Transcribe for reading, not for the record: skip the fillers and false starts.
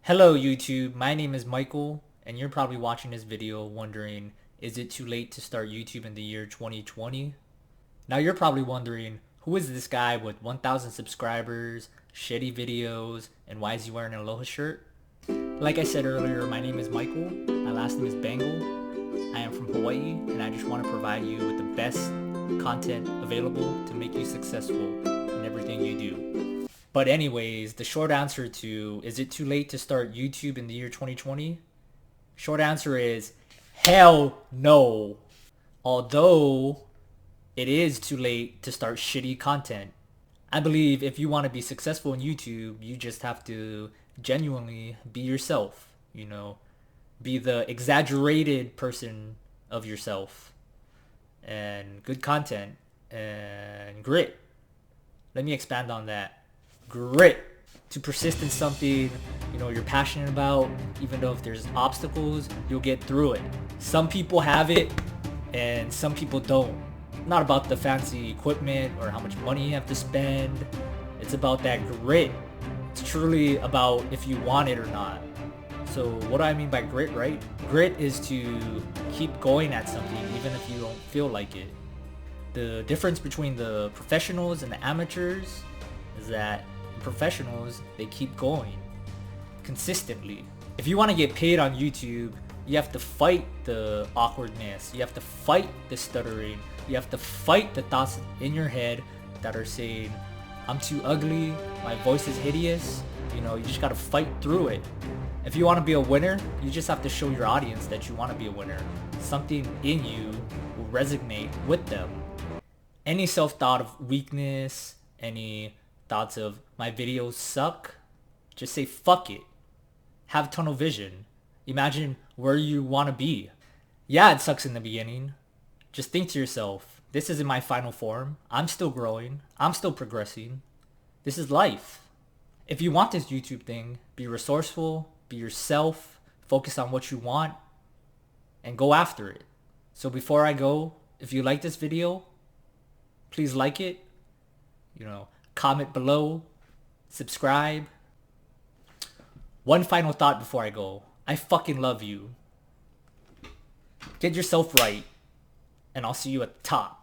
Hello YouTube, my name is Michael, and you're probably watching this video wondering, is it too late to start YouTube in the year 2020? Now you're probably wondering, who is this guy with 1,000 subscribers, shitty videos, and why is he wearing an Aloha shirt? Like I said earlier, my name is Michael, my last name is Bangal, I am from Hawaii, and I just want to provide you with the best content available to make you successful in everything you do. But anyways, the short answer to, is it too late to start YouTube in the year 2020? Short answer is, hell no. Although, it is too late to start shitty content. I believe if you want to be successful in YouTube, you just have to genuinely be yourself, be the exaggerated person of yourself, and good content, and grit. Let me expand on that. Grit. To persist in something you're passionate about, even though if there's obstacles, you'll get through it. Some people have it and some people don't. Not about the fancy equipment or how much money you have to spend. It's about that grit. It's truly about if you want it or not. So what do I mean by grit, right? Grit is to keep going at something even if you don't feel like it. The difference between the professionals and the amateurs is that professionals, they keep going consistently. If you want to get paid on YouTube, you have to fight the awkwardness, you have to fight the stuttering, you have to fight the thoughts in your head that are saying, I'm too ugly, my voice is hideous. You just got to fight through it. If you want to be a winner, you just have to show your audience that you want to be a winner. Something in you will resonate with them. Any self-thought of weakness, any thoughts of my videos suck, just say fuck it. Have tunnel vision. Imagine where you want to be. Yeah, it sucks in the beginning. Just think to yourself, this isn't my final form. I'm still growing. I'm still progressing. This is life. If you want this YouTube thing, be resourceful, be yourself, focus on what you want, and go after it. So before I go, if you like this video, please like it. Comment below, subscribe. One final thought before I go. I fucking love you. Get yourself right, and I'll see you at the top.